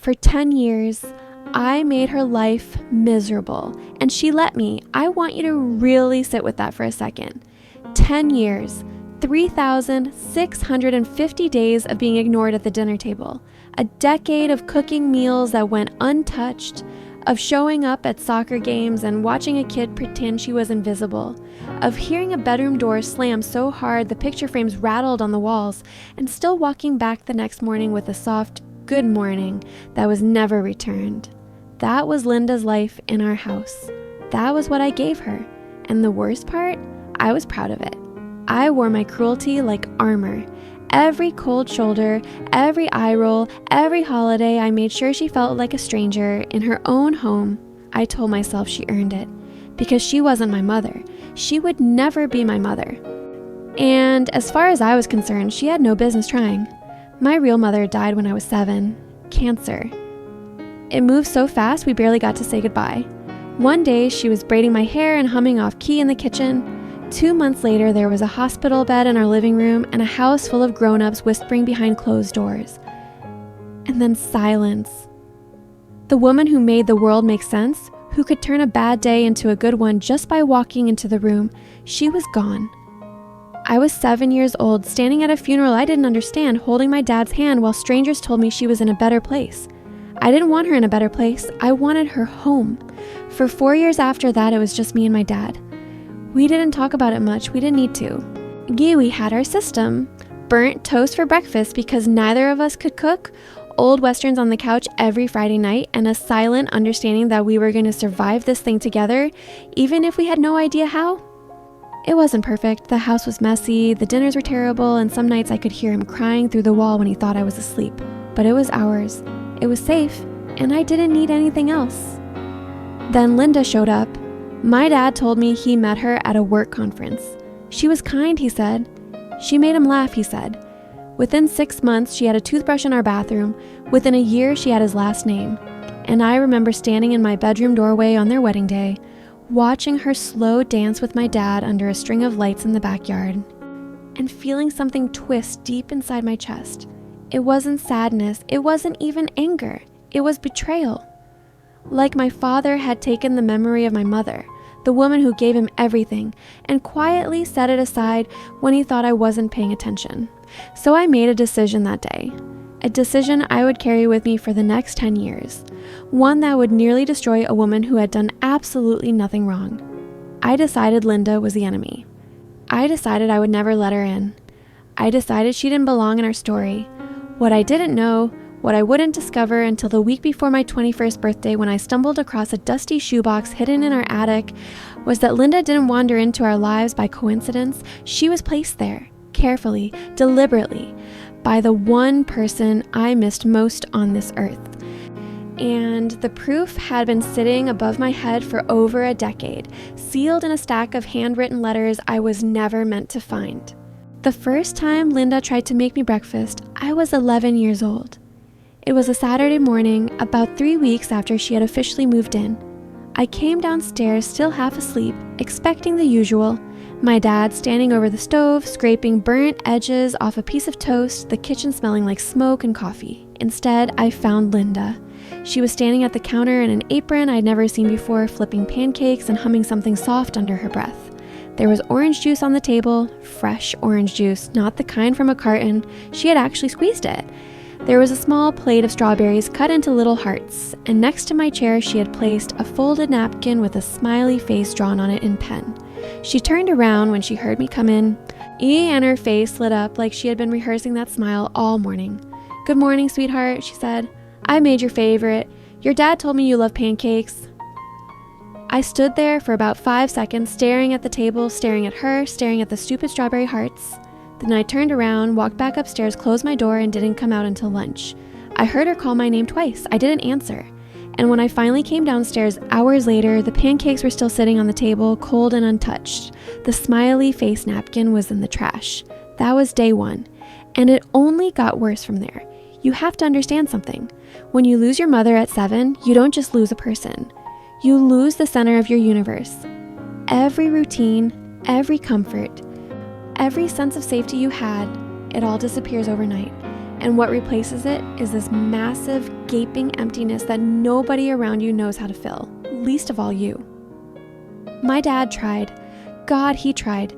For 10 years, I made her life miserable, and she let me. I want you to really sit with that for a second. 10 years, 3,650 days of being ignored at the dinner table, a decade of cooking meals that went untouched, of showing up at soccer games and watching a kid pretend she was invisible, of hearing a bedroom door slam so hard the picture frames rattled on the walls, and still walking back the next morning with a soft good morning that was never returned. That was Linda's life in our house. That was what I gave her. And the worst part, I was proud of it. I wore my cruelty like armor. Every cold shoulder, every eye roll, every holiday, I made sure she felt like a stranger in her own home. I told myself she earned it because she wasn't my mother. She would never be my mother. And as far as I was concerned, she had no business trying. My real mother died when I was 7. Cancer. It moved so fast we barely got to say goodbye. One day she was braiding my hair and humming off key in the kitchen. 2 months later, there was a hospital bed in our living room and a house full of grown-ups whispering behind closed doors. And then silence. The woman who made the world make sense, who could turn a bad day into a good one just by walking into the room, she was gone. I was 7 years old, standing at a funeral I didn't understand, holding my dad's hand while strangers told me she was in a better place. I didn't want her in a better place. I wanted her home. For 4 years after that, it was just me and my dad. We didn't talk about it much. We didn't need to. Yeah, we had our system. Burnt toast for breakfast because neither of us could cook, old westerns on the couch every Friday night, and a silent understanding that we were going to survive this thing together, even if we had no idea how. It wasn't perfect. The house was messy, the dinners were terrible, and some nights I could hear him crying through the wall when he thought I was asleep. But it was ours. It was safe, and I didn't need anything else. Then Linda showed up. My dad told me he met her at a work conference. She was kind, he said. She made him laugh, he said. Within 6 months, she had a toothbrush in our bathroom. Within a year, she had his last name. And I remember standing in my bedroom doorway on their wedding day, watching her slow dance with my dad under a string of lights in the backyard, and feeling something twist deep inside my chest. It wasn't sadness, it wasn't even anger, it was betrayal. Like my father had taken the memory of my mother, the woman who gave him everything, and quietly set it aside when he thought I wasn't paying attention. So I made a decision that day. A decision I would carry with me for the next 10 years. One that would nearly destroy a woman who had done absolutely nothing wrong. I decided Linda was the enemy. I decided I would never let her in. I decided she didn't belong in our story. What I didn't know, what I wouldn't discover until the week before my 21st birthday when I stumbled across a dusty shoebox hidden in our attic, was that Linda didn't wander into our lives by coincidence. She was placed there, carefully, deliberately, by the one person I missed most on this earth. And the proof had been sitting above my head for over a decade, sealed in a stack of handwritten letters I was never meant to find. The first time Linda tried to make me breakfast, I was 11 years old. It was a Saturday morning, about 3 weeks after she had officially moved in. I came downstairs still half asleep, expecting the usual. My dad standing over the stove, scraping burnt edges off a piece of toast, the kitchen smelling like smoke and coffee. Instead, I found Linda. She was standing at the counter in an apron I'd never seen before, flipping pancakes and humming something soft under her breath. There was orange juice on the table, fresh orange juice, not the kind from a carton. She had actually squeezed it. There was a small plate of strawberries cut into little hearts, and next to my chair she had placed a folded napkin with a smiley face drawn on it in pen. She turned around when she heard me come in, and her face lit up like she had been rehearsing that smile all morning. "Good morning, sweetheart," she said. "I made your favorite. Your dad told me you love pancakes." I stood there for about 5 seconds, staring at the table, staring at her, staring at the stupid strawberry hearts. Then I turned around, walked back upstairs, closed my door, and didn't come out until lunch. I heard her call my name twice. I didn't answer. And when I finally came downstairs hours later, the pancakes were still sitting on the table, cold and untouched. The smiley face napkin was in the trash. That was day 1. And it only got worse from there. You have to understand something. When you lose your mother at 7, you don't just lose a person. You lose the center of your universe. Every routine, every comfort, every sense of safety you had, it all disappears overnight. And what replaces it is this massive, gaping emptiness that nobody around you knows how to fill, least of all you. My dad tried. God, he tried.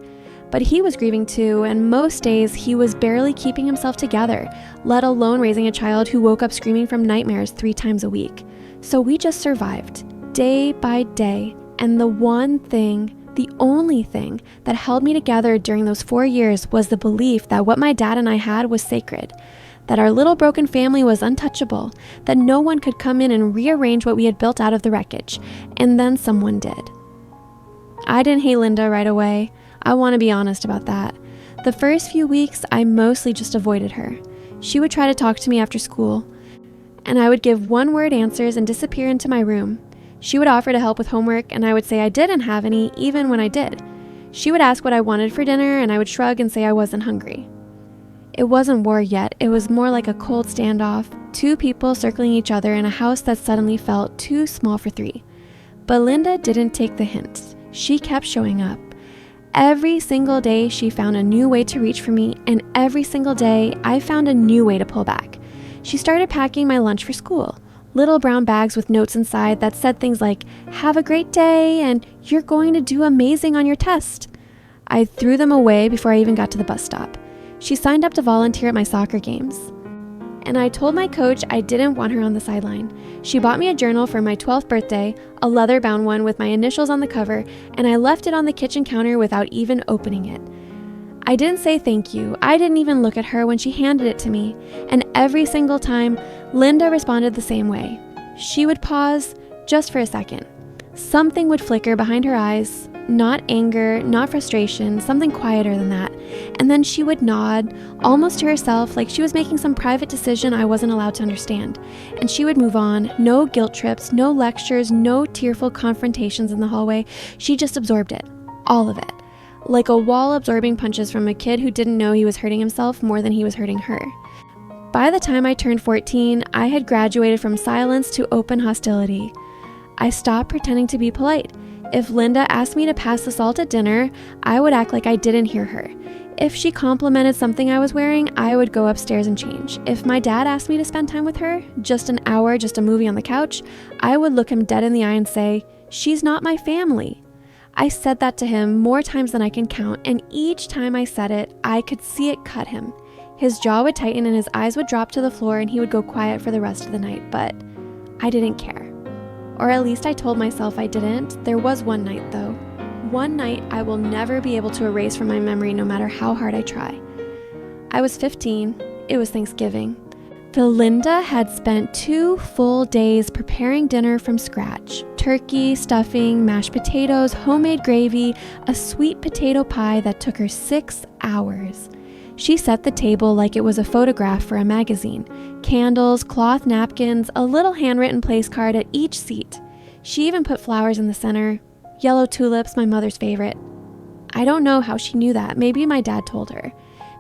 But he was grieving too, and most days he was barely keeping himself together, let alone raising a child who woke up screaming from nightmares 3 times a week. So we just survived, day by day, and the one thing, the only thing that held me together during those 4 years was the belief that what my dad and I had was sacred, that our little broken family was untouchable, that no one could come in and rearrange what we had built out of the wreckage, and then someone did. I didn't hate Linda right away. I want to be honest about that. The first few weeks, I mostly just avoided her. She would try to talk to me after school, and I would give one-word answers and disappear into my room. She would offer to help with homework, and I would say I didn't have any, even when I did. She would ask what I wanted for dinner, and I would shrug and say I wasn't hungry. It wasn't war yet. It was more like a cold standoff, 2 people circling each other in a house that suddenly felt too small for 3. But Linda didn't take the hint. She kept showing up. Every single day, she found a new way to reach for me, and every single day, I found a new way to pull back. She started packing my lunch for school, little brown bags with notes inside that said things like, "Have a great day," and "You're going to do amazing on your test." I threw them away before I even got to the bus stop. She signed up to volunteer at my soccer games. And I told my coach I didn't want her on the sideline. She bought me a journal for my 12th birthday, a leather-bound one with my initials on the cover, and I left it on the kitchen counter without even opening it. I didn't say thank you. I didn't even look at her when she handed it to me. And every single time, Linda responded the same way. She would pause just for a second. Something would flicker behind her eyes, not anger, not frustration, something quieter than that. And then she would nod, almost to herself, like she was making some private decision I wasn't allowed to understand. And she would move on. No guilt trips, no lectures, no tearful confrontations in the hallway. She just absorbed it, all of it. Like a wall absorbing punches from a kid who didn't know he was hurting himself more than he was hurting her. By the time I turned 14, I had graduated from silence to open hostility. I stopped pretending to be polite. If Linda asked me to pass the salt at dinner, I would act like I didn't hear her. If she complimented something I was wearing, I would go upstairs and change. If my dad asked me to spend time with her, just an hour, just a movie on the couch, I would look him dead in the eye and say, "She's not my family." I said that to him more times than I can count, and each time I said it, I could see it cut him. His jaw would tighten and his eyes would drop to the floor and he would go quiet for the rest of the night, but I didn't care. Or at least I told myself I didn't. There was one night though. One night I will never be able to erase from my memory no matter how hard I try. I was 15. It was Thanksgiving. Belinda had spent 2 full days preparing dinner from scratch. Turkey, stuffing, mashed potatoes, homemade gravy, a sweet potato pie that took her 6 hours. She set the table like it was a photograph for a magazine. Candles, cloth napkins, a little handwritten place card at each seat. She even put flowers in the center. Yellow tulips, my mother's favorite. I don't know how she knew that. Maybe my dad told her.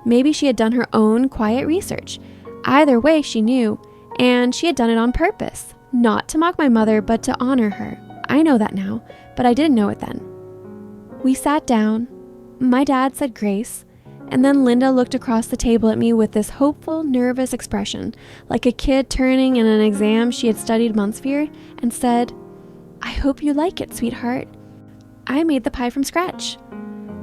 Maybe she had done her own quiet research. Either way, she knew. And she had done it on purpose. Not to mock my mother, but to honor her. I know that now, but I didn't know it then. We sat down. My dad said grace. And then Linda looked across the table at me with this hopeful, nervous expression, like a kid turning in an exam she had studied months for, and said, "I hope you like it, sweetheart. I made the pie from scratch."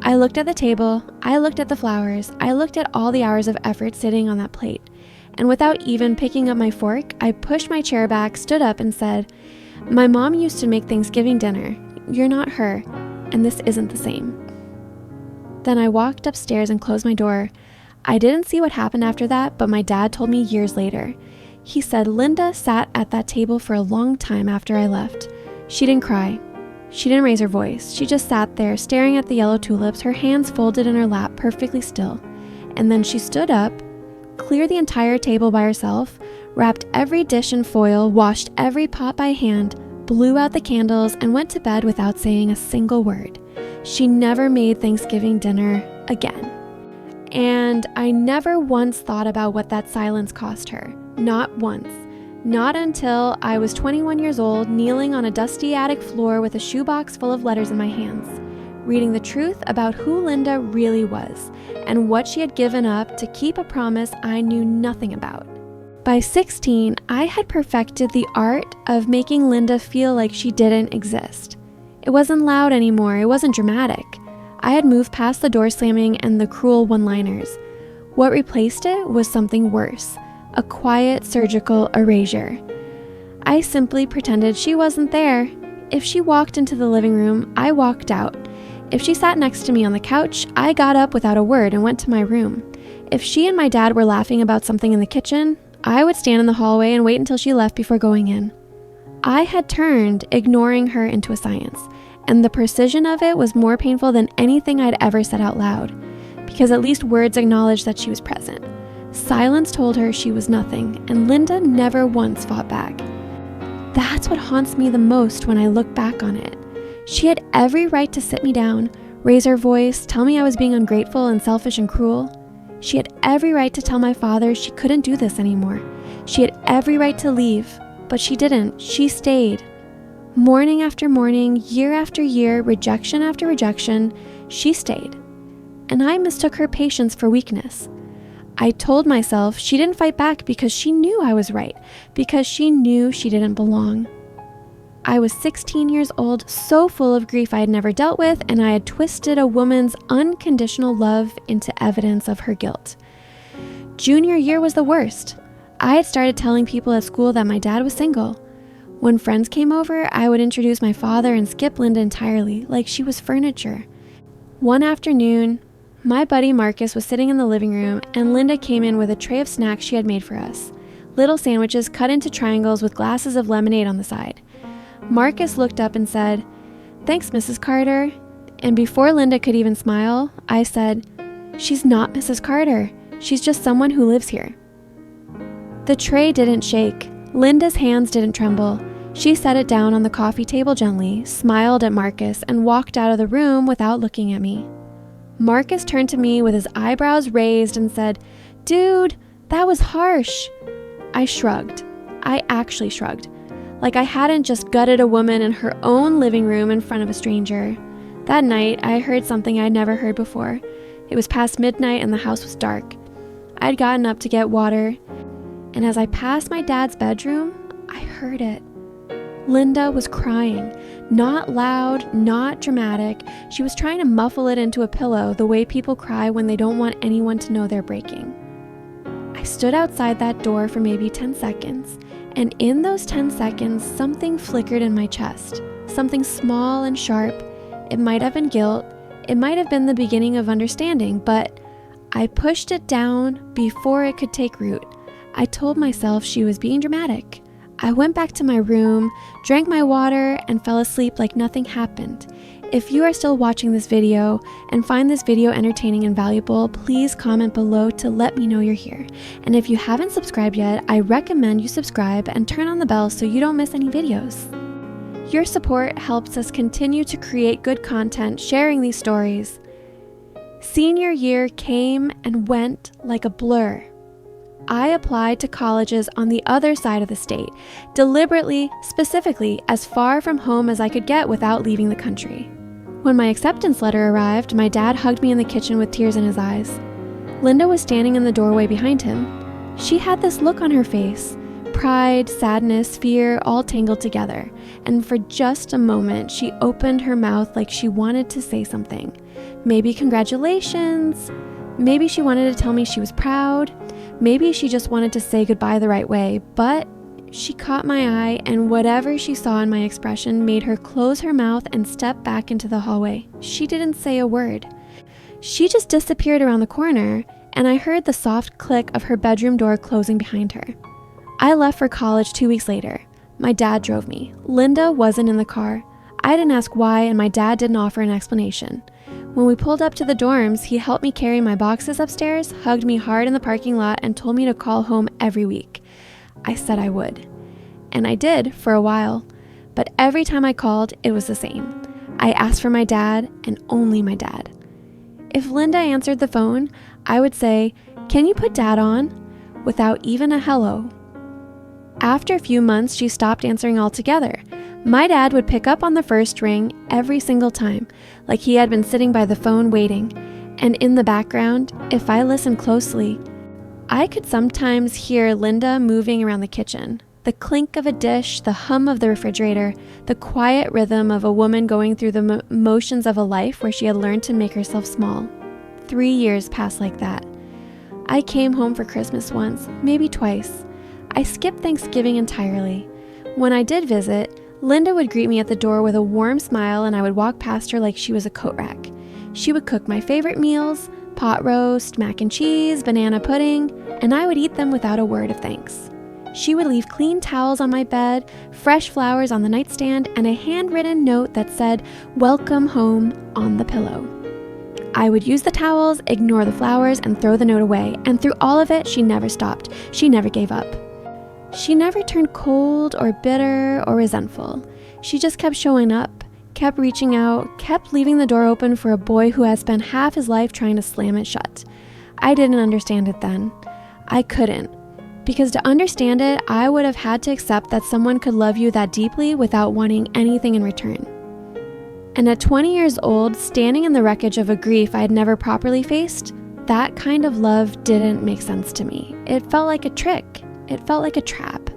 I looked at the table, I looked at the flowers, I looked at all the hours of effort sitting on that plate. And without even picking up my fork, I pushed my chair back, stood up, and said, "My mom used to make Thanksgiving dinner. You're not her, and this isn't the same." Then I walked upstairs and closed my door. I didn't see what happened after that, but my dad told me years later. He said Linda sat at that table for a long time after I left. She didn't cry. She didn't raise her voice. She just sat there staring at the yellow tulips, her hands folded in her lap, perfectly still. And then she stood up, cleared the entire table by herself, wrapped every dish in foil, washed every pot by hand, blew out the candles, and went to bed without saying a single word. She never made Thanksgiving dinner again. And I never once thought about what that silence cost her. Not once. Not until I was 21 years old, kneeling on a dusty attic floor with a shoebox full of letters in my hands, reading the truth about who Linda really was and what she had given up to keep a promise I knew nothing about. By 16, I had perfected the art of making Linda feel like she didn't exist. It wasn't loud anymore, it wasn't dramatic. I had moved past the door slamming and the cruel one-liners. What replaced it was something worse, a quiet surgical erasure. I simply pretended she wasn't there. If she walked into the living room, I walked out. If she sat next to me on the couch, I got up without a word and went to my room. If she and my dad were laughing about something in the kitchen, I would stand in the hallway and wait until she left before going in. I had turned ignoring her into a science, and the precision of it was more painful than anything I'd ever said out loud, because at least words acknowledged that she was present. Silence told her she was nothing, and Linda never once fought back. That's what haunts me the most when I look back on it. She had every right to sit me down, raise her voice, tell me I was being ungrateful and selfish and cruel. She had every right to tell my father she couldn't do this anymore. She had every right to leave, but she didn't. She stayed. Morning after morning, year after year, rejection after rejection, she stayed. And I mistook her patience for weakness. I told myself she didn't fight back because she knew I was right, because she knew she didn't belong. I was 16 years old, so full of grief I had never dealt with, and I had twisted a woman's unconditional love into evidence of her guilt. Junior year was the worst. I had started telling people at school that my dad was single. When friends came over, I would introduce my father and skip Linda entirely, like she was furniture. One afternoon, my buddy Marcus was sitting in the living room, and Linda came in with a tray of snacks she had made for us. Little sandwiches cut into triangles with glasses of lemonade on the side. Marcus looked up and said, "Thanks, Mrs. Carter." And before Linda could even smile, I said, "She's not Mrs. Carter. She's just someone who lives here." The tray didn't shake. Linda's hands didn't tremble. She set it down on the coffee table gently, smiled at Marcus, and walked out of the room without looking at me. Marcus turned to me with his eyebrows raised and said, "Dude, that was harsh." I shrugged. I actually shrugged. Like I hadn't just gutted a woman in her own living room in front of a stranger. That night, I heard something I'd never heard before. It was past midnight and the house was dark. I'd gotten up to get water, and as I passed my dad's bedroom, I heard it. Linda was crying. Not loud, not dramatic. She was trying to muffle it into a pillow the way people cry when they don't want anyone to know they're breaking. I stood outside that door for maybe 10 seconds, and in those 10 seconds, something flickered in my chest. Something small and sharp. It might have been guilt. It might have been the beginning of understanding, but I pushed it down before it could take root. I told myself she was being dramatic. I went back to my room, drank my water, and fell asleep like nothing happened. If you are still watching this video and find this video entertaining and valuable, please comment below to let me know you're here. And if you haven't subscribed yet, I recommend you subscribe and turn on the bell so you don't miss any videos. Your support helps us continue to create good content sharing these stories. Senior year came and went like a blur. I applied to colleges on the other side of the state, deliberately, specifically, as far from home as I could get without leaving the country. When my acceptance letter arrived, my dad hugged me in the kitchen with tears in his eyes. Linda was standing in the doorway behind him. She had this look on her face, pride, sadness, fear, all tangled together, and for just a moment, she opened her mouth like she wanted to say something. Maybe congratulations. Maybe she wanted to tell me she was proud. Maybe she just wanted to say goodbye the right way, but she caught my eye, and whatever she saw in my expression made her close her mouth and step back into the hallway. She didn't say a word. She just disappeared around the corner, and I heard the soft click of her bedroom door closing behind her. I left for college 2 weeks later. My dad drove me. Linda wasn't in the car. I didn't ask why, and my dad didn't offer an explanation. When we pulled up to the dorms, he helped me carry my boxes upstairs, hugged me hard in the parking lot, and told me to call home every week. I said I would. And I did for a while. But every time I called, it was the same. I asked for my dad, and only my dad. If Linda answered the phone, I would say, "Can you put Dad on?" without even a hello. After a few months, she stopped answering altogether. My dad would pick up on the first ring every single time, like he had been sitting by the phone waiting. And in the background, if I listened closely, I could sometimes hear Linda moving around the kitchen. The clink of a dish, the hum of the refrigerator, the quiet rhythm of a woman going through the motions of a life where she had learned to make herself small. 3 years passed like that. I came home for Christmas once, maybe twice. I skipped Thanksgiving entirely. When I did visit, Linda would greet me at the door with a warm smile, and I would walk past her like she was a coat rack. She would cook my favorite meals, pot roast, mac and cheese, banana pudding, and I would eat them without a word of thanks. She would leave clean towels on my bed, fresh flowers on the nightstand, and a handwritten note that said, "Welcome home," on the pillow. I would use the towels, ignore the flowers, and throw the note away, and through all of it, she never stopped. She never gave up. She never turned cold or bitter or resentful. She just kept showing up, kept reaching out, kept leaving the door open for a boy who had spent half his life trying to slam it shut. I didn't understand it then. I couldn't. Because to understand it, I would have had to accept that someone could love you that deeply without wanting anything in return. And at 20 years old, standing in the wreckage of a grief I had never properly faced, that kind of love didn't make sense to me. It felt like a trick. It felt like a trap.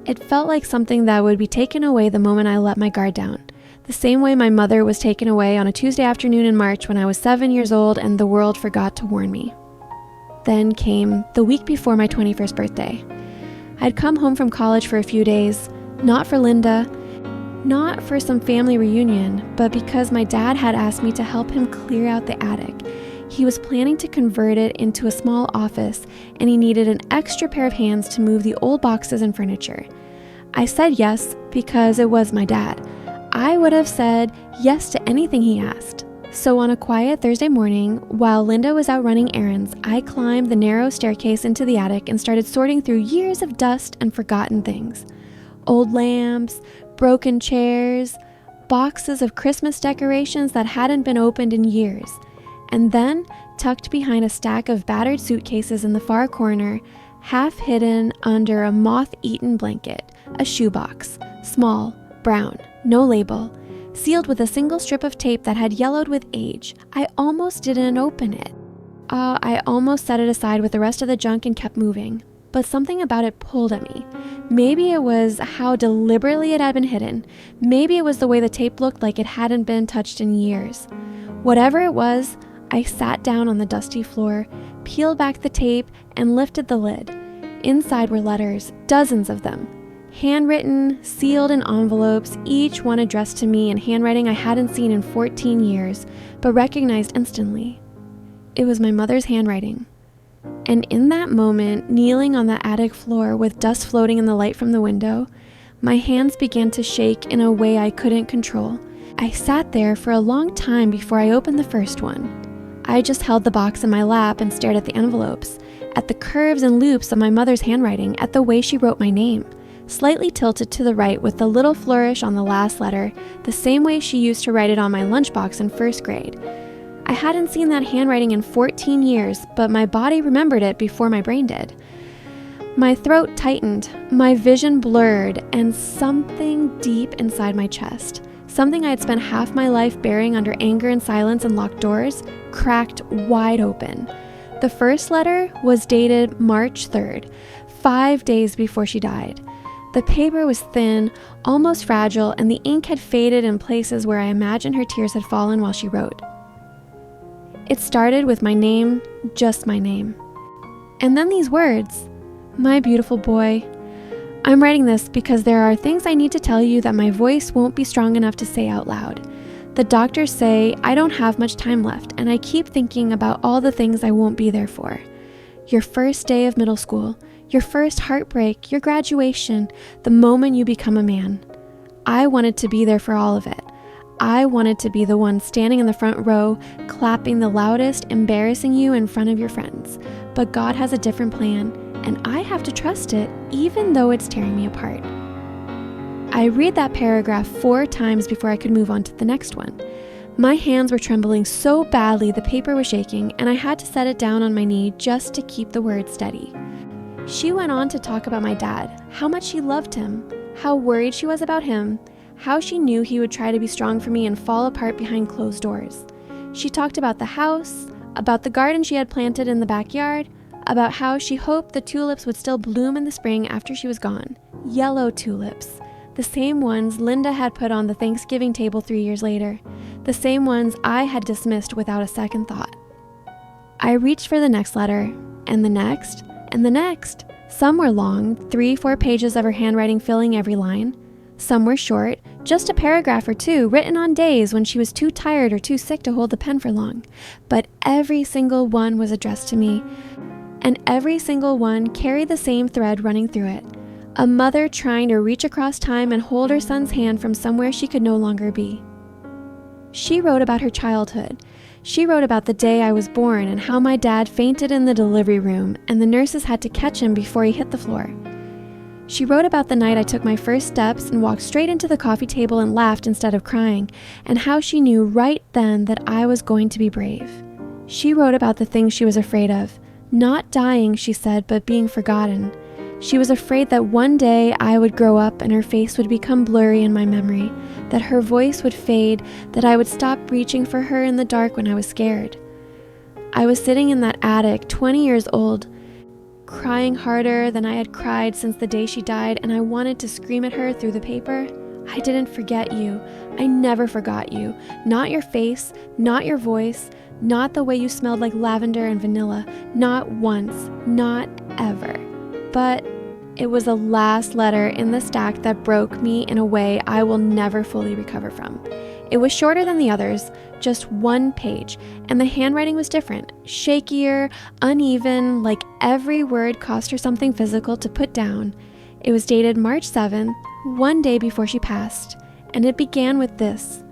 It felt like something that would be taken away the moment I let my guard down. The same way my mother was taken away on a Tuesday afternoon in March when I was 7 years old and the world forgot to warn me. Then came the week before my 21st birthday. I'd come home from college for a few days, not for Linda, not for some family reunion, but because my dad had asked me to help him clear out the attic. He was planning to convert it into a small office, and he needed an extra pair of hands to move the old boxes and furniture. I said yes because it was my dad. I would have said yes to anything he asked. So on a quiet Thursday morning, while Linda was out running errands, I climbed the narrow staircase into the attic and started sorting through years of dust and forgotten things. Old lamps, broken chairs, boxes of Christmas decorations that hadn't been opened in years. And then, tucked behind a stack of battered suitcases in the far corner, half hidden under a moth-eaten blanket, a shoebox, small, brown, no label, sealed with a single strip of tape that had yellowed with age. I almost didn't open it. I almost set it aside with the rest of the junk and kept moving. But something about it pulled at me. Maybe it was how deliberately it had been hidden. Maybe it was the way the tape looked like it hadn't been touched in years. Whatever it was, I sat down on the dusty floor, peeled back the tape, and lifted the lid. Inside were letters, dozens of them. Handwritten, sealed in envelopes, each one addressed to me in handwriting I hadn't seen in 14 years, but recognized instantly. It was my mother's handwriting. And in that moment, kneeling on the attic floor with dust floating in the light from the window, my hands began to shake in a way I couldn't control. I sat there for a long time before I opened the first one. I just held the box in my lap and stared at the envelopes, at the curves and loops of my mother's handwriting, at the way she wrote my name, slightly tilted to the right with the little flourish on the last letter, the same way she used to write it on my lunchbox in first grade. I hadn't seen that handwriting in 14 years, but my body remembered it before my brain did. My throat tightened, my vision blurred, and something deep inside my chest, something I had spent half my life burying under anger and silence and locked doors, cracked wide open. The first letter was dated March 3rd, 5 days before she died. The paper was thin, almost fragile, and the ink had faded in places where I imagined her tears had fallen while she wrote. It started with my name, just my name. And then these words, "My beautiful boy, I'm writing this because there are things I need to tell you that my voice won't be strong enough to say out loud. The doctors say I don't have much time left, and I keep thinking about all the things I won't be there for. Your first day of middle school, your first heartbreak, your graduation, the moment you become a man. I wanted to be there for all of it. I wanted to be the one standing in the front row, clapping the loudest, embarrassing you in front of your friends. But God has a different plan, and I have to trust it, even though it's tearing me apart." I read that paragraph 4 times before I could move on to the next one. My hands were trembling so badly the paper was shaking, and I had to set it down on my knee just to keep the words steady. She went on to talk about my dad, how much she loved him, how worried she was about him, how she knew he would try to be strong for me and fall apart behind closed doors. She talked about the house, about the garden she had planted in the backyard, about how she hoped the tulips would still bloom in the spring after she was gone. Yellow tulips, the same ones Linda had put on the Thanksgiving table 3 years later, the same ones I had dismissed without a second thought. I reached for the next letter, and the next, and the next. Some were long, 3-4 pages of her handwriting filling every line. Some were short, just a paragraph or two, written on days when she was too tired or too sick to hold the pen for long. But every single one was addressed to me, and every single one carried the same thread running through it. A mother trying to reach across time and hold her son's hand from somewhere she could no longer be. She wrote about her childhood. She wrote about the day I was born and how my dad fainted in the delivery room and the nurses had to catch him before he hit the floor. She wrote about the night I took my first steps and walked straight into the coffee table and laughed instead of crying, and how she knew right then that I was going to be brave. She wrote about the things she was afraid of. Not dying, she said, but being forgotten. She was afraid that one day I would grow up and her face would become blurry in my memory, that her voice would fade, that I would stop reaching for her in the dark when I was scared. I was sitting in that attic, 20 years old, crying harder than I had cried since the day she died, and I wanted to scream at her through the paper. I didn't forget you. I never forgot you. Not your face, not your voice, not the way you smelled like lavender and vanilla. Not once, not ever. But it was the last letter in the stack that broke me in a way I will never fully recover from. It was shorter than the others, just 1 page, and the handwriting was different, shakier, uneven, like every word cost her something physical to put down. It was dated March 7th, 1 day before she passed, and it began with this: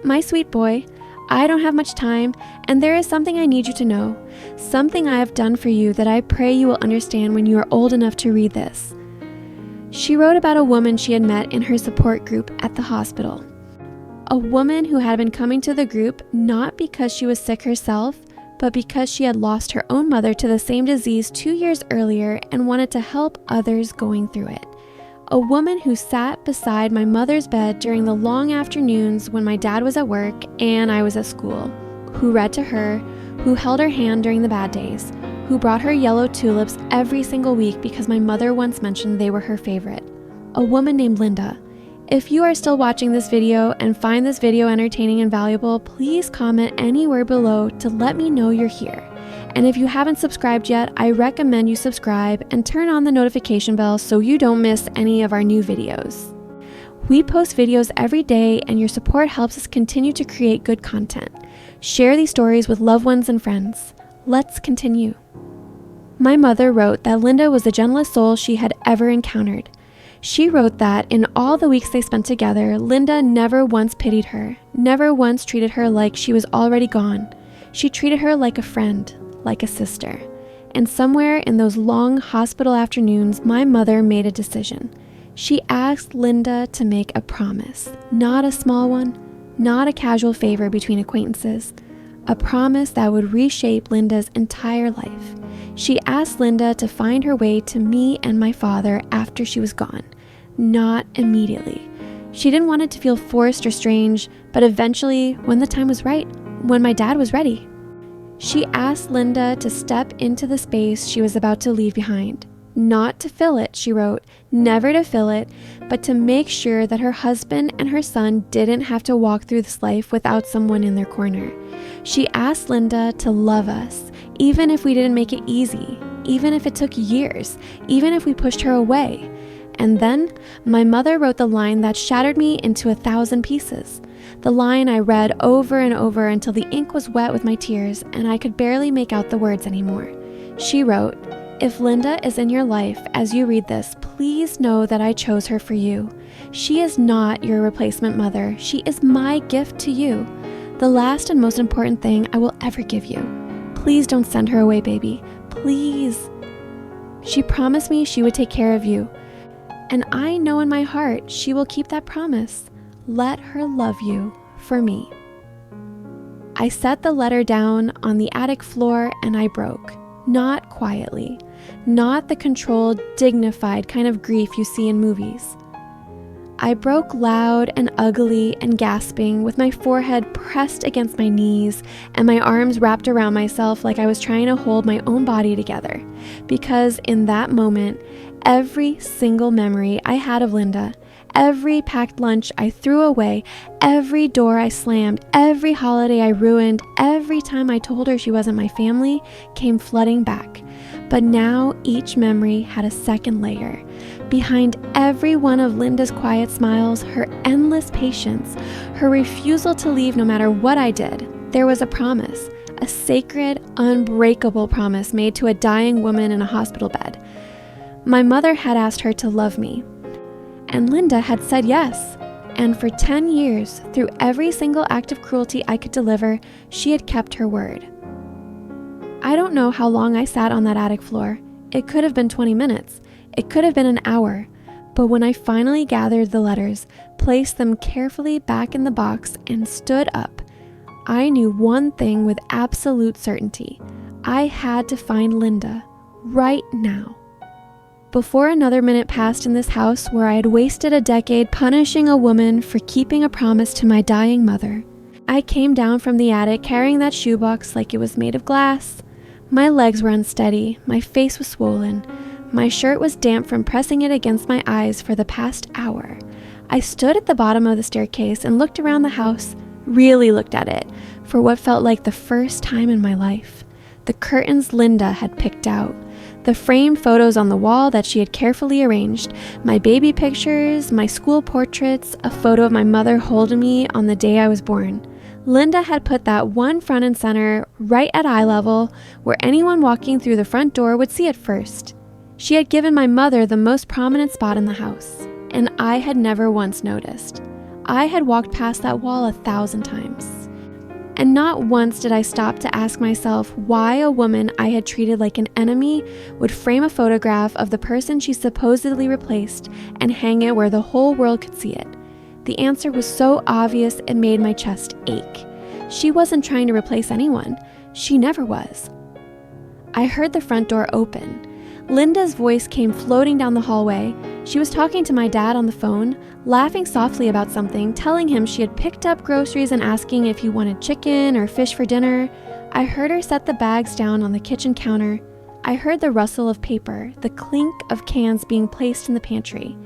"My sweet boy, I don't have much time, and there is something I need you to know, something I have done for you that I pray you will understand when you are old enough to read this." She wrote about a woman she had met in her support group at the hospital. A woman who had been coming to the group not because she was sick herself, but because she had lost her own mother to the same disease 2 years earlier and wanted to help others going through it. A woman who sat beside my mother's bed during the long afternoons when my dad was at work and I was at school, who read to her, who held her hand during the bad days, who brought her yellow tulips every single week because my mother once mentioned they were her favorite. A woman named Linda. If you are still watching this video and find this video entertaining and valuable, please comment anywhere below to let me know you're here. And if you haven't subscribed yet, I recommend you subscribe and turn on the notification bell so you don't miss any of our new videos. We post videos every day, and your support helps us continue to create good content. Share these stories with loved ones and friends. Let's continue. My mother wrote that Linda was the gentlest soul she had ever encountered. She wrote that in all the weeks they spent together, Linda never once pitied her, never once treated her like she was already gone. She treated her like a friend, like a sister. And somewhere in those long hospital afternoons, my mother made a decision. She asked Linda to make a promise, not a small one, not a casual favor between acquaintances, a promise that would reshape Linda's entire life. She asked Linda to find her way to me and my father after she was gone, not immediately. She didn't want it to feel forced or strange, but eventually, when the time was right, when my dad was ready. She asked Linda to step into the space she was about to leave behind. Not to fill it, she wrote, never to fill it, but to make sure that her husband and her son didn't have to walk through this life without someone in their corner. She asked Linda to love us, even if we didn't make it easy, even if it took years, even if we pushed her away. And then my mother wrote the line that shattered me into 1,000 pieces. The line I read over and over until the ink was wet with my tears and I could barely make out the words anymore. She wrote, "If Linda is in your life as you read this, please know that I chose her for you. She is not your replacement mother. She is my gift to you. The last and most important thing I will ever give you. Please don't send her away, baby. Please." She promised me she would take care of you. And I know in my heart she will keep that promise. Let her love you for me. I set the letter down on the attic floor and I broke. Not quietly. Not the controlled, dignified kind of grief you see in movies. I broke loud and ugly and gasping, with my forehead pressed against my knees and my arms wrapped around myself like I was trying to hold my own body together. Because in that moment, every single memory I had of Linda, every packed lunch I threw away, every door I slammed, every holiday I ruined, every time I told her she wasn't my family, came flooding back. But now each memory had a second layer. Behind every one of Linda's quiet smiles, her endless patience, her refusal to leave no matter what I did, there was a promise, a sacred, unbreakable promise made to a dying woman in a hospital bed. My mother had asked her to love me, and Linda had said yes. And for 10 years, through every single act of cruelty I could deliver, she had kept her word. I don't know how long I sat on that attic floor. It could have been 20 minutes. It could have been an hour. But when I finally gathered the letters, placed them carefully back in the box, and stood up, I knew one thing with absolute certainty. I had to find Linda right now. Before another minute passed in this house where I had wasted a decade punishing a woman for keeping a promise to my dying mother, I came down from the attic carrying that shoebox like it was made of glass. My legs were unsteady, my face was swollen, my shirt was damp from pressing it against my eyes for the past hour. I stood at the bottom of the staircase and looked around the house, really looked at it, for what felt like the first time in my life. The curtains Linda had picked out, the framed photos on the wall that she had carefully arranged, my baby pictures, my school portraits, a photo of my mother holding me on the day I was born. Linda had put that one front and center right at eye level where anyone walking through the front door would see it first. She had given my mother the most prominent spot in the house, and I had never once noticed. I had walked past that wall 1,000 times. And not once did I stop to ask myself why a woman I had treated like an enemy would frame a photograph of the person she supposedly replaced and hang it where the whole world could see it. The answer was so obvious it made my chest ache. She wasn't trying to replace anyone. She never was. I heard the front door open. Linda's voice came floating down the hallway. She was talking to my dad on the phone, laughing softly about something, telling him she had picked up groceries and asking if he wanted chicken or fish for dinner. I heard her set the bags down on the kitchen counter. I heard the rustle of paper, the clink of cans being placed in the pantry,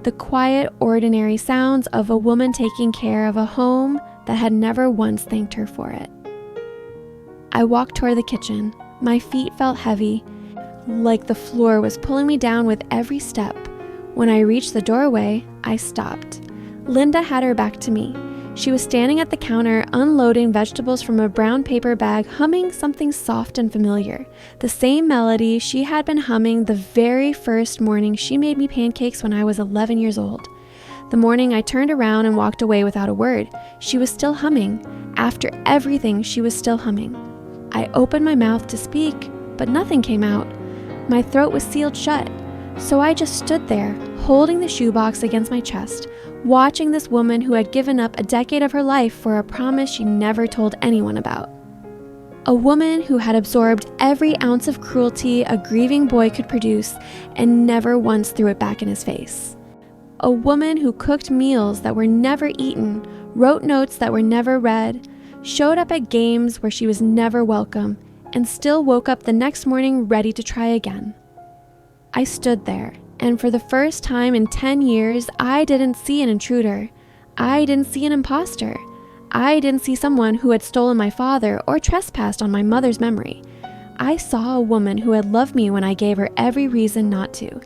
the quiet, ordinary sounds of a woman taking care of a home that had never once thanked her for it. I walked toward the kitchen. My feet felt heavy, like the floor was pulling me down with every step. When I reached the doorway, I stopped. Linda had her back to me. She was standing at the counter, unloading vegetables from a brown paper bag, humming something soft and familiar, the same melody she had been humming the very first morning she made me pancakes when I was 11 years old. The morning I turned around and walked away without a word, she was still humming. After everything, she was still humming. I opened my mouth to speak, but nothing came out. My throat was sealed shut, so I just stood there, holding the shoebox against my chest, watching this woman who had given up a decade of her life for a promise she never told anyone about. A woman who had absorbed every ounce of cruelty a grieving boy could produce and never once threw it back in his face. A woman who cooked meals that were never eaten, wrote notes that were never read, showed up at games where she was never welcome, and still woke up the next morning ready to try again. I stood there, and for the first time in 10 years, I didn't see an intruder. I didn't see an imposter. I didn't see someone who had stolen my father or trespassed on my mother's memory. I saw a woman who had loved me when I gave her every reason not to,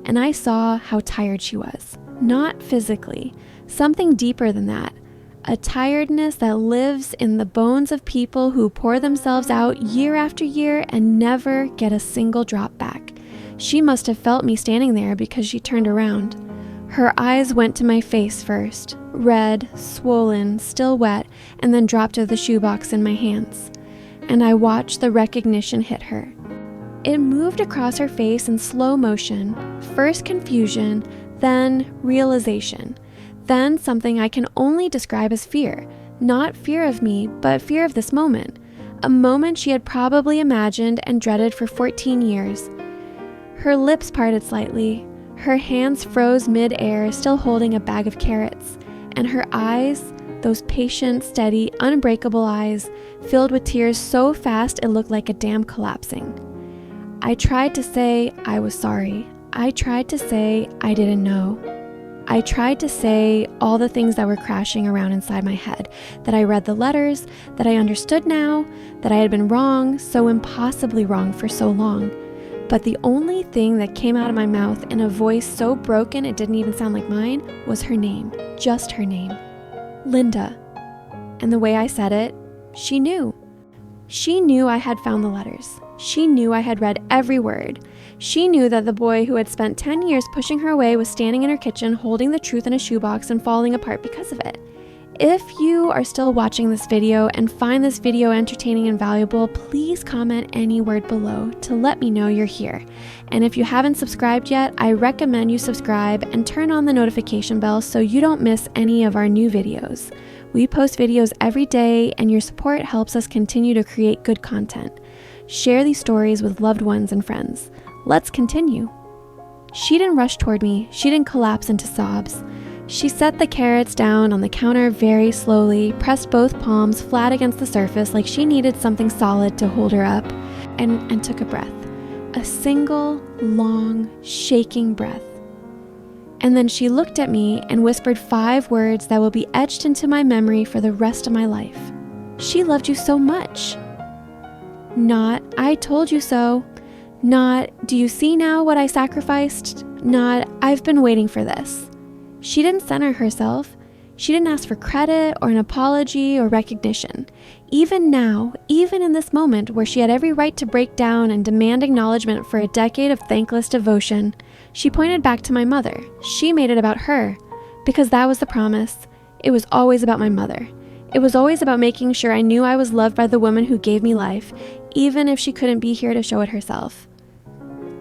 and I saw how tired she was. Not physically, something deeper than that. A tiredness that lives in the bones of people who pour themselves out year after year and never get a single drop back. She must have felt me standing there because she turned around. Her eyes went to my face first, red, swollen, still wet, and then dropped to the shoebox in my hands. And I watched the recognition hit her. It moved across her face in slow motion, first confusion, then realization, then something I can only describe as fear. Not fear of me, but fear of this moment. A moment she had probably imagined and dreaded for 14 years. Her lips parted slightly. Her hands froze mid-air, still holding a bag of carrots, and her eyes, those patient, steady, unbreakable eyes, filled with tears so fast it looked like a dam collapsing. I tried to say I was sorry. I tried to say I didn't know. I tried to say all the things that were crashing around inside my head, that I read the letters, that I understood now, that I had been wrong, so impossibly wrong for so long. But the only thing that came out of my mouth in a voice so broken it didn't even sound like mine was her name, just her name, Linda. And the way I said it, she knew. She knew I had found the letters. She knew I had read every word. She knew that the boy who had spent 10 years pushing her away was standing in her kitchen holding the truth in a shoebox and falling apart because of it. If you are still watching this video and find this video entertaining and valuable, please comment any word below to let me know you're here. And if you haven't subscribed yet, I recommend you subscribe and turn on the notification bell so you don't miss any of our new videos. We post videos every day, and your support helps us continue to create good content. Share these stories with loved ones and friends. Let's continue. She didn't rush toward me. She didn't collapse into sobs. She set the carrots down on the counter very slowly, pressed both palms flat against the surface like she needed something solid to hold her up, and took a breath. A single, long, shaking breath. And then she looked at me and whispered 5 words that will be etched into my memory for the rest of my life. She loved you so much. Not, I told you so. Not, do you see now what I sacrificed? Not, I've been waiting for this. She didn't center herself. She didn't ask for credit or an apology or recognition. Even now, even in this moment where she had every right to break down and demand acknowledgement for a decade of thankless devotion, she pointed back to my mother. She made it about her, because that was the promise. It was always about my mother. It was always about making sure I knew I was loved by the woman who gave me life, even if she couldn't be here to show it herself.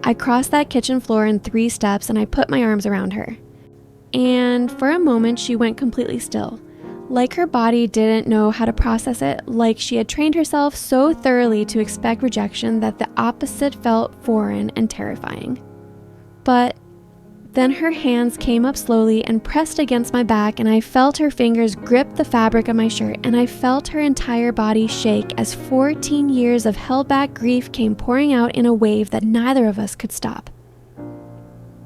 I crossed that kitchen floor in 3 steps and I put my arms around her. And for a moment, she went completely still, like her body didn't know how to process it, like she had trained herself so thoroughly to expect rejection that the opposite felt foreign and terrifying. But then her hands came up slowly and pressed against my back, and I felt her fingers grip the fabric of my shirt, and I felt her entire body shake as 14 years of held-back grief came pouring out in a wave that neither of us could stop.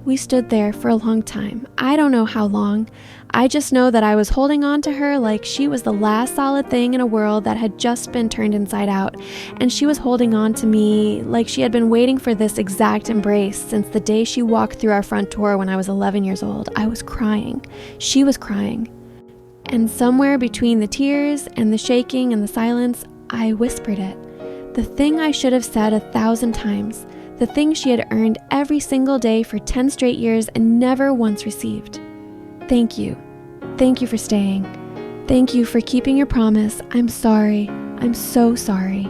We stood there for a long time. I don't know how long. I just know that I was holding on to her like she was the last solid thing in a world that had just been turned inside out, and she was holding on to me like she had been waiting for this exact embrace since the day she walked through our front door when I was 11 years old. I was crying. She was crying. And somewhere between the tears and the shaking and the silence, I whispered it. The thing I should have said 1,000 times. The thing she had earned every single day for 10 straight years and never once received. Thank you. Thank you for staying. Thank you for keeping your promise. I'm sorry. I'm so sorry.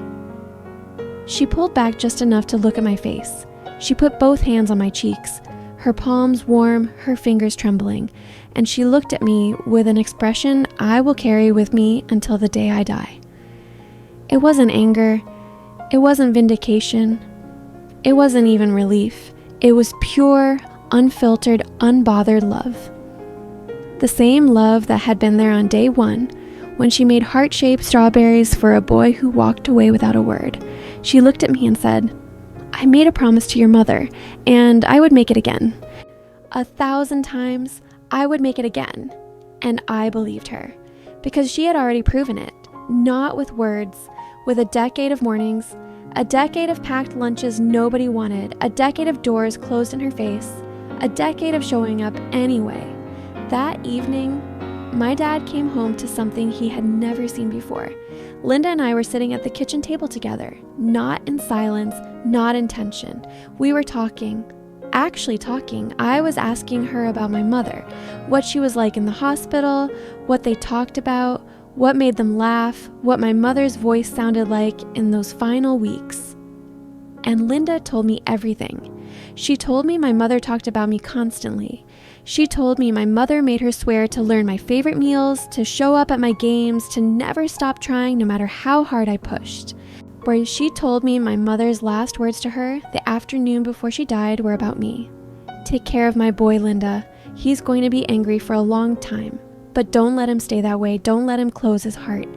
She pulled back just enough to look at my face. She put both hands on my cheeks, her palms warm, her fingers trembling, and she looked at me with an expression I will carry with me until the day I die. It wasn't anger. It wasn't vindication. It wasn't even relief. It was pure, unfiltered, unbothered love. The same love that had been there on day 1, when she made heart-shaped strawberries for a boy who walked away without a word. She looked at me and said, I made a promise to your mother, and I would make it again. 1,000 times, I would make it again. And I believed her, because she had already proven it, not with words, with a decade of mornings, a decade of packed lunches nobody wanted, a decade of doors closed in her face, a decade of showing up anyway. That evening, my dad came home to something he had never seen before. Linda and I were sitting at the kitchen table together, not in silence, not in tension. We were talking, actually talking. I was asking her about my mother, what she was like in the hospital, what they talked about, what made them laugh, what my mother's voice sounded like in those final weeks. And Linda told me everything. She told me my mother talked about me constantly. She told me my mother made her swear to learn my favorite meals, to show up at my games, to never stop trying no matter how hard I pushed. Where she told me my mother's last words to her the afternoon before she died were about me. Take care of my boy, Linda. He's going to be angry for a long time, but don't let him stay that way. Don't let him close his heart.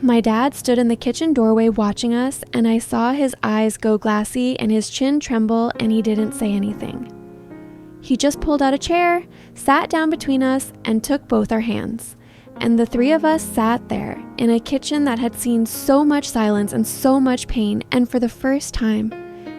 My dad stood in the kitchen doorway watching us, and I saw his eyes go glassy and his chin tremble, and he didn't say anything. He just pulled out a chair, sat down between us, and took both our hands. And the three of us sat there in a kitchen that had seen so much silence and so much pain, and for the first time,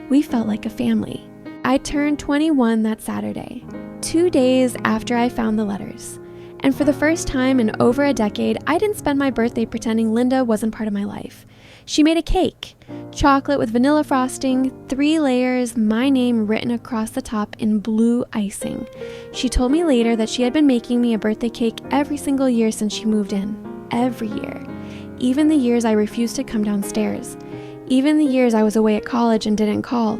we felt like a family. I turned 21 that Saturday, 2 days after I found the letters. And for the first time in over a decade, I didn't spend my birthday pretending Linda wasn't part of my life. She made a cake, chocolate with vanilla frosting, 3 layers, my name written across the top in blue icing. She told me later that she had been making me a birthday cake every single year since she moved in. Every year. Even the years I refused to come downstairs. Even the years I was away at college and didn't call.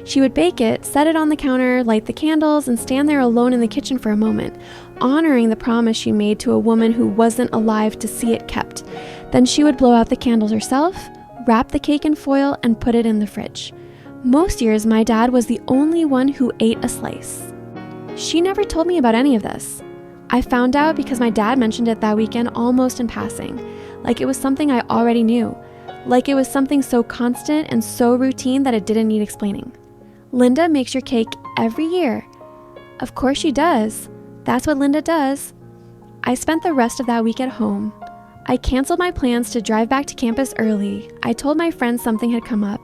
She would bake it, set it on the counter, light the candles, and stand there alone in the kitchen for a moment, honoring the promise she made to a woman who wasn't alive to see it kept. Then she would blow out the candles herself, wrap the cake in foil, and put it in the fridge. Most years, my dad was the only one who ate a slice. She never told me about any of this. I found out because my dad mentioned it that weekend almost in passing, like it was something I already knew. Like it was something so constant and so routine that it didn't need explaining. Linda makes your cake every year. Of course she does. That's what Linda does. I spent the rest of that week at home. I canceled my plans to drive back to campus early. I told my friends something had come up.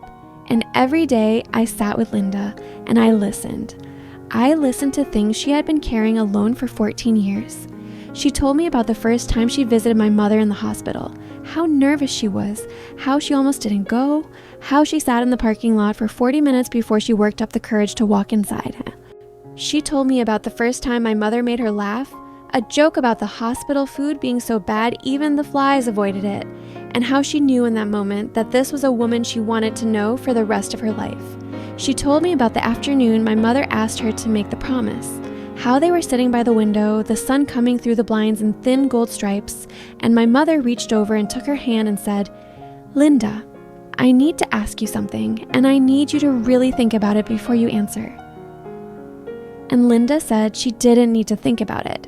And every day I sat with Linda and I listened. I listened to things she had been carrying alone for 14 years. She told me about the first time she visited my mother in the hospital, how nervous she was, how she almost didn't go, how she sat in the parking lot for 40 minutes before she worked up the courage to walk inside. She told me about the first time my mother made her laugh, a joke about the hospital food being so bad even the flies avoided it, and how she knew in that moment that this was a woman she wanted to know for the rest of her life. She told me about the afternoon my mother asked her to make the promise, how they were sitting by the window, the sun coming through the blinds in thin gold stripes, and my mother reached over and took her hand and said, "Linda, I need to ask you something, and I need you to really think about it before you answer." And Linda said she didn't need to think about it.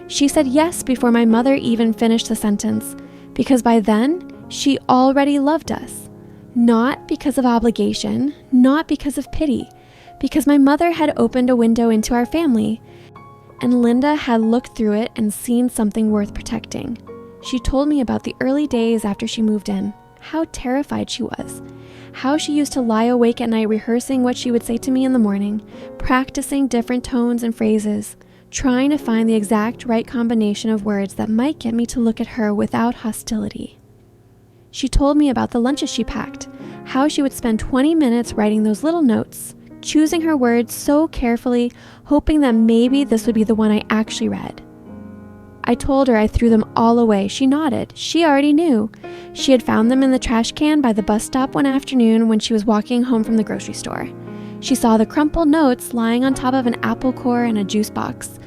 She said yes before my mother even finished the sentence, because by then, she already loved us. Not because of obligation, not because of pity, because my mother had opened a window into our family, and Linda had looked through it and seen something worth protecting. She told me about the early days after she moved in, how terrified she was, how she used to lie awake at night rehearsing what she would say to me in the morning, practicing different tones and phrases, trying to find the exact right combination of words that might get me to look at her without hostility. She told me about the lunches she packed, how she would spend 20 minutes writing those little notes, choosing her words so carefully, hoping that maybe this would be the one I actually read. I told her I threw them all away. She nodded. She already knew. She had found them in the trash can by the bus stop one afternoon when she was walking home from the grocery store. She saw the crumpled notes lying on top of an apple core and a juice box,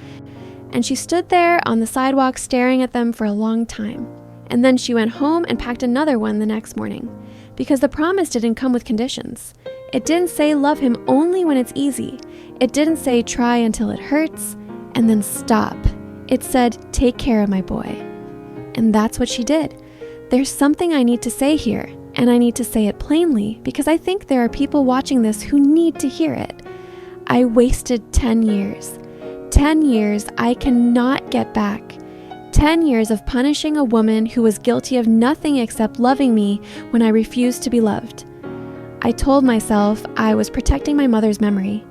and she stood there on the sidewalk staring at them for a long time. And then she went home and packed another one the next morning, because the promise didn't come with conditions. It didn't say love him only when it's easy. It didn't say try until it hurts and then stop. It said take care of my boy. And that's what she did. There's something I need to say here, and I need to say it plainly because I think there are people watching this who need to hear it. I wasted 10 years. 10 years I cannot get back. 10 years of punishing a woman who was guilty of nothing except loving me when I refused to be loved. I told myself I was protecting my mother's memory.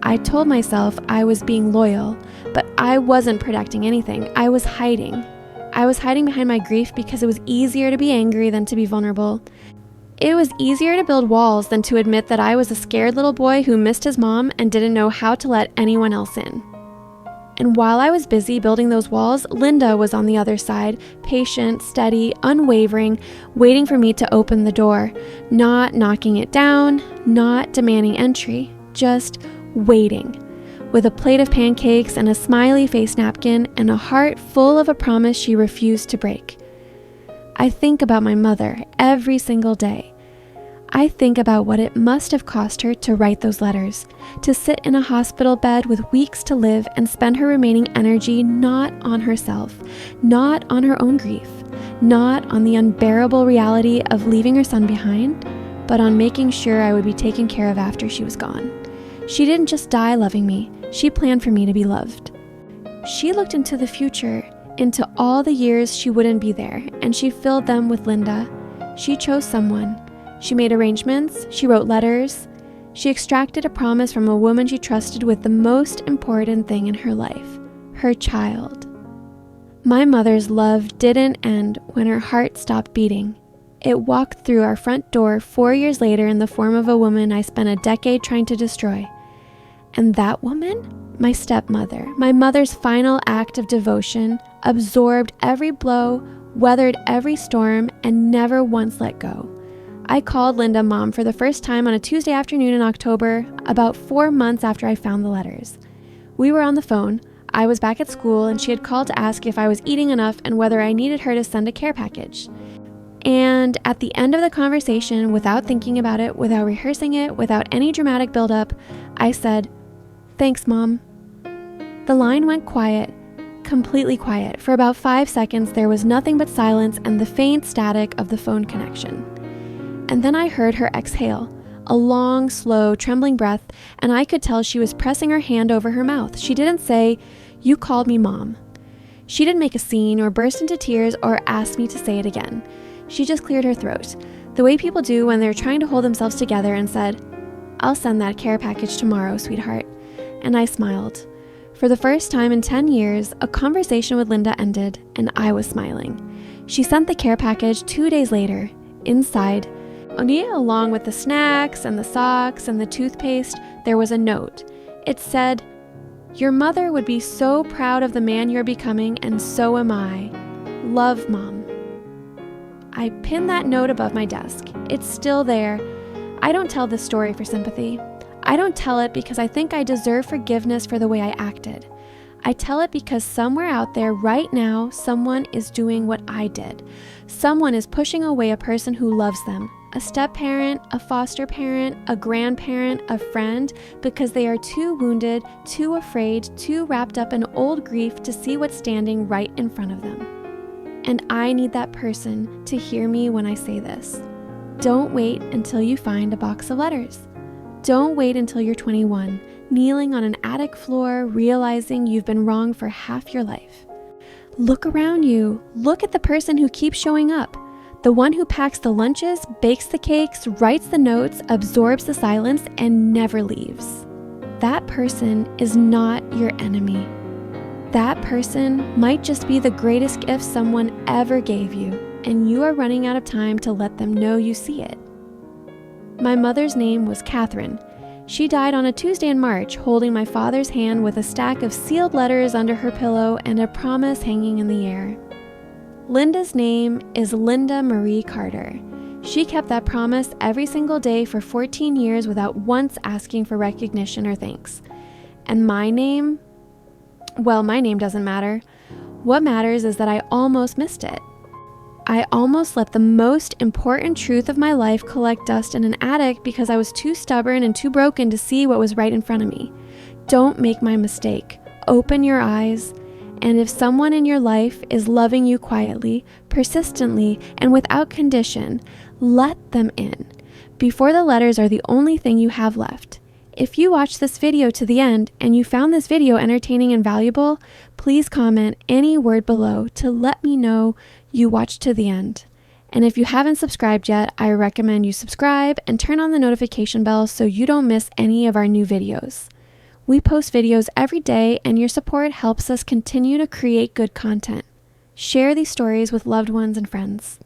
I told myself I was being loyal, but I wasn't protecting anything. I was hiding. I was hiding behind my grief because it was easier to be angry than to be vulnerable. It was easier to build walls than to admit that I was a scared little boy who missed his mom and didn't know how to let anyone else in. And while I was busy building those walls, Linda was on the other side, patient, steady, unwavering, waiting for me to open the door, not knocking it down, not demanding entry, just waiting, with a plate of pancakes and a smiley face napkin and a heart full of a promise she refused to break. I think about my mother every single day. I think about what it must have cost her to write those letters, to sit in a hospital bed with weeks to live and spend her remaining energy not on herself, not on her own grief, not on the unbearable reality of leaving her son behind, but on making sure I would be taken care of after she was gone. She didn't just die loving me, she planned for me to be loved. She looked into the future, into all the years she wouldn't be there, and she filled them with Linda. She chose someone. She made arrangements, she wrote letters, she extracted a promise from a woman she trusted with the most important thing in her life, her child. My mother's love didn't end when her heart stopped beating. It walked through our front door 4 years later in the form of a woman I spent a decade trying to destroy. And that woman, my stepmother, my mother's final act of devotion, absorbed every blow, weathered every storm, and never once let go. I called Linda Mom for the first time on a Tuesday afternoon in October, about 4 months after I found the letters. We were on the phone. I was back at school, and she had called to ask if I was eating enough and whether I needed her to send a care package. And at the end of the conversation, without thinking about it, without rehearsing it, without any dramatic buildup, I said, "Thanks, Mom." The line went quiet, completely quiet. For about 5 seconds, there was nothing but silence and the faint static of the phone connection. And then I heard her exhale, a long, slow, trembling breath, and I could tell she was pressing her hand over her mouth. She didn't say, "You called me Mom." She didn't make a scene or burst into tears or ask me to say it again. She just cleared her throat, the way people do when they're trying to hold themselves together, and said, "I'll send that care package tomorrow, sweetheart." And I smiled. For the first time in 10 years, a conversation with Linda ended, and I was smiling. She sent the care package 2 days later. Inside, along with the snacks and the socks and the toothpaste, there was a note. It said, "Your mother would be so proud of the man you're becoming, and so am I. Love, Mom." I pinned that note above my desk. It's still there. I don't tell this story for sympathy. I don't tell it because I think I deserve forgiveness for the way I acted. I tell it because somewhere out there right now, someone is doing what I did. Someone is pushing away a person who loves them, a step-parent, a foster parent, a grandparent, a friend, because they are too wounded, too afraid, too wrapped up in old grief to see what's standing right in front of them. And I need that person to hear me when I say this. Don't wait until you find a box of letters. Don't wait until you're 21, kneeling on an attic floor, realizing you've been wrong for half your life. Look around you. Look at the person who keeps showing up. The one who packs the lunches, bakes the cakes, writes the notes, absorbs the silence, and never leaves. That person is not your enemy. That person might just be the greatest gift someone ever gave you, and you are running out of time to let them know you see it. My mother's name was Catherine. She died on a Tuesday in March, holding my father's hand with a stack of sealed letters under her pillow and a promise hanging in the air. Linda's name is Linda Marie Carter. She kept that promise every single day for 14 years without once asking for recognition or thanks. And my name? Well, my name doesn't matter. What matters is that I almost missed it. I almost let the most important truth of my life collect dust in an attic because I was too stubborn and too broken to see what was right in front of me. Don't make my mistake. Open your eyes. And if someone in your life is loving you quietly, persistently, and without condition, let them in. Before the letters are the only thing you have left. If you watched this video to the end and you found this video entertaining and valuable, please comment any word below to let me know you watched to the end. And if you haven't subscribed yet, I recommend you subscribe and turn on the notification bell so you don't miss any of our new videos. We post videos every day, and your support helps us continue to create good content. Share these stories with loved ones and friends.